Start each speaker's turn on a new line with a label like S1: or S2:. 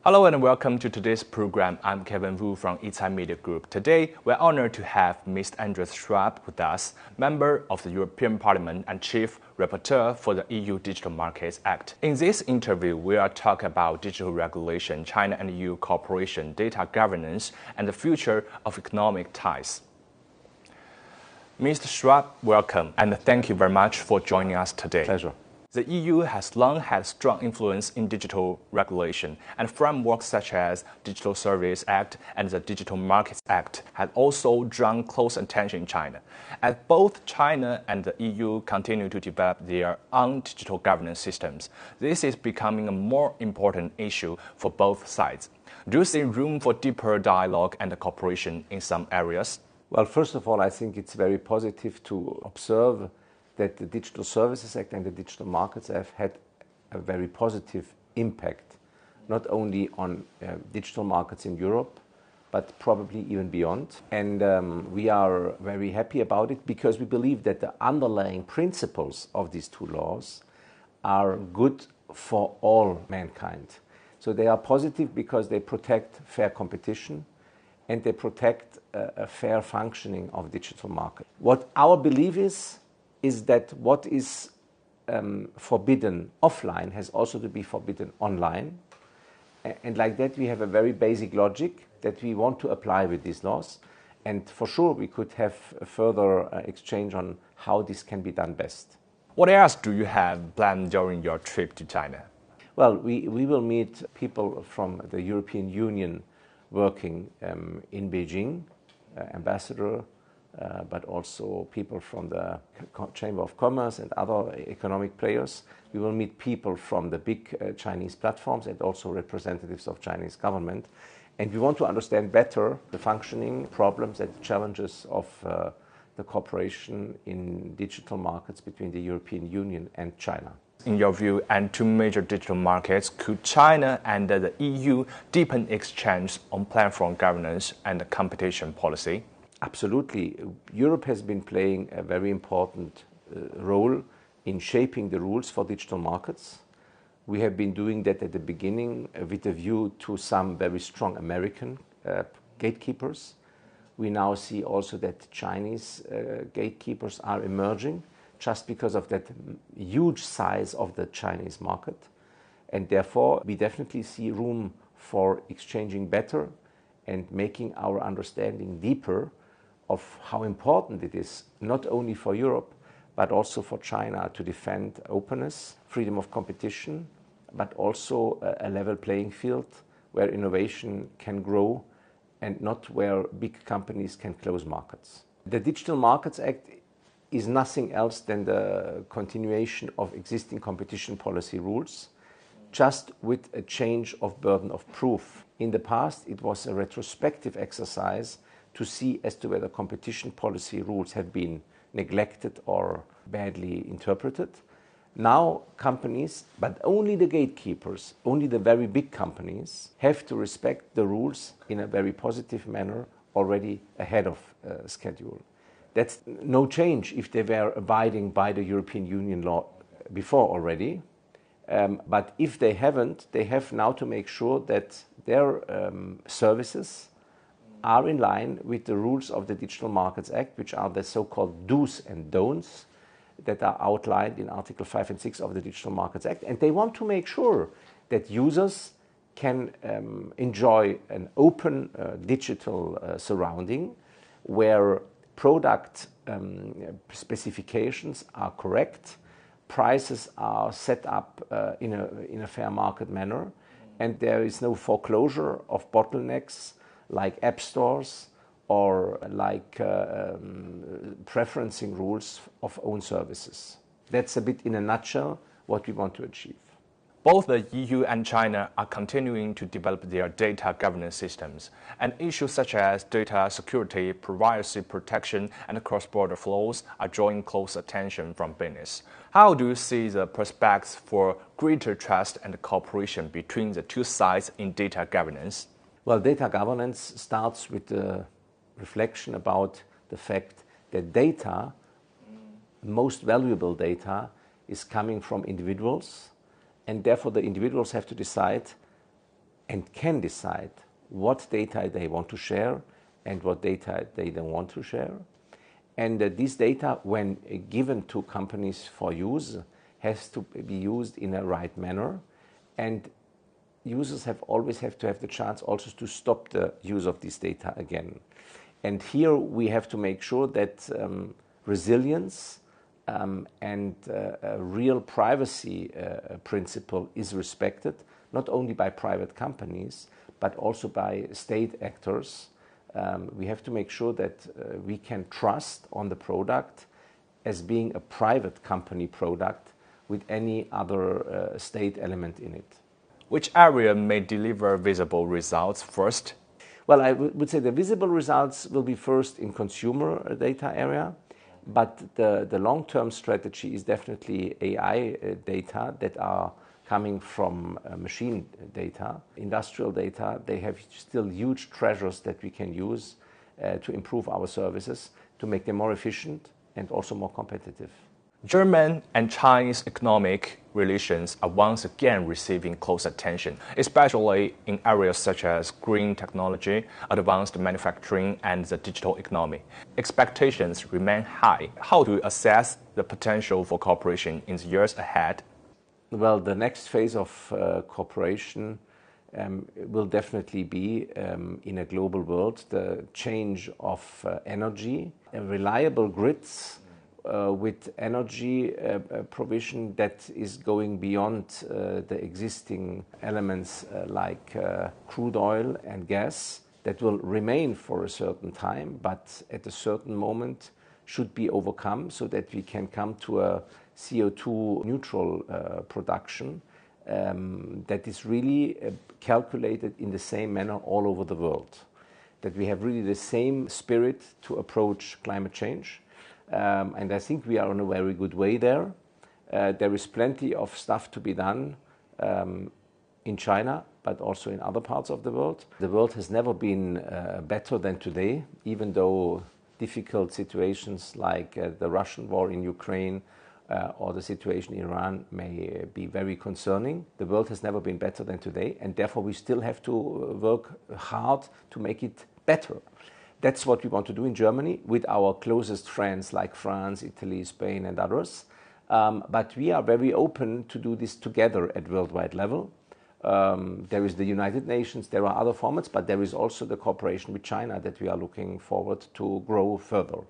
S1: Hello and welcome to today's program. I'm Kevin Wu from Yicai Media Group. Today, we're honored to have Mr. Andreas Schwab with us, member of the European Parliament and Chief Rapporteur for the EU Digital Markets Act. In this interview, we are talking about digital regulation, China and EU cooperation, data governance, and the future of economic ties. Mr. Schwab, welcome, and thank you very much for joining us today.
S2: Pleasure.
S1: The EU has long had strong influence in digital regulation, and frameworks such as Digital Services Act and the Digital Markets Act have also drawn close attention in China. As both China and the EU continue to develop their own digital governance systems, this is becoming a more important issue for both sides. Do you see room for deeper dialogue and cooperation in some areas?
S2: Well, first of all, I think it's very positive to observe that the Digital Services Act and the Digital Markets have had a very positive impact, not only on digital markets in Europe, but probably even beyond. And we are very happy about it because we believe that the underlying principles of these two laws are good for all mankind. So they are positive because they protect fair competition and they protect a fair functioning of digital market. What our belief is that what is forbidden offline has also to be forbidden online. And like that, we have a very basic logic that we want to apply with these laws. And for sure, we could have a further exchange on how this can be done best.
S1: What else do you have planned during your trip to China?
S2: Well, we will meet people from the European Union working in Beijing, ambassador, but also people from the Chamber of Commerce and other economic players. We will meet people from the big Chinese platforms and also representatives of Chinese government. And we want to understand better the functioning problems and challenges of the cooperation in digital markets between the European Union and China.
S1: In your view, and two major digital markets, could China and the EU deepen exchange on platform governance and competition policy?
S2: Absolutely. Europe has been playing a very important role in shaping the rules for digital markets. We have been doing that at the beginning with a view to some very strong American gatekeepers. We now see also that Chinese gatekeepers are emerging just because of that huge size of the Chinese market. And therefore, we definitely see room for exchanging better and making our understanding deeper of how important it is, not only for Europe, but also for China to defend openness, freedom of competition, but also a level playing field where innovation can grow and not where big companies can close markets. The Digital Markets Act is nothing else than the continuation of existing competition policy rules, just with a change of burden of proof. In the past, it was a retrospective exercise to see as to whether competition policy rules have been neglected or badly interpreted. Now companies, but only the gatekeepers, only the very big companies, have to respect the rules in a very positive manner already ahead of schedule. That's no change if they were abiding by the European Union law before already. But if they haven't, they have now to make sure that their services are in line with the rules of the Digital Markets Act, which are the so-called do's and don'ts that are outlined in Article 5 and 6 of the Digital Markets Act. And they want to make sure that users can enjoy an open digital surrounding where product specifications are correct, prices are set up in a fair market manner, and there is no foreclosure of bottlenecks like app stores or like preferencing rules of own services. That's a bit in a nutshell what we want to achieve.
S1: Both the EU and China are continuing to develop their data governance systems, and issues such as data security, privacy protection, and cross-border flows are drawing close attention from business. How do you see the prospects for greater trust and cooperation between the two sides in data governance?
S2: Well, data governance starts with the reflection about the fact that data, most valuable data, is coming from individuals, and therefore the individuals have to decide and can decide what data they want to share and what data they don't want to share. And this data, when given to companies for use, has to be used in a right manner. And users always have to have the chance also to stop the use of this data again. And here we have to make sure that resilience and a real privacy principle is respected, not only by private companies, but also by state actors. We have to make sure that we can trust on the product as being a private company product with any other state element in it.
S1: Which area may deliver visible results first?
S2: Well, I would say the visible results will be first in consumer data area, but the long-term strategy is definitely AI data that are coming from machine data. Industrial data, they have still huge treasures that we can use to improve our services, to make them more efficient and also more competitive.
S1: German and Chinese economic relations are once again receiving close attention, especially in areas such as green technology, advanced manufacturing, and the digital economy. Expectations remain high. How do you assess the potential for cooperation in the years ahead?
S2: Well, the next phase of cooperation will definitely be in a global world, the change of energy, reliable grids, with energy provision that is going beyond the existing elements like crude oil and gas that will remain for a certain time, but at a certain moment should be overcome so that we can come to a CO2 neutral production that is really calculated in the same manner all over the world. That we have really the same spirit to approach climate change. And I think we are on a very good way there. There is plenty of stuff to be done in China, but also in other parts of the world. The world has never been better than today, even though difficult situations like the Russian war in Ukraine or the situation in Iran may be very concerning. The world has never been better than today, and therefore we still have to work hard to make it better. That's what we want to do in Germany with our closest friends like France, Italy, Spain, and others. But we are very open to do this together at worldwide level. There is the United Nations, there are other formats, but there is also the cooperation with China that we are looking forward to grow further.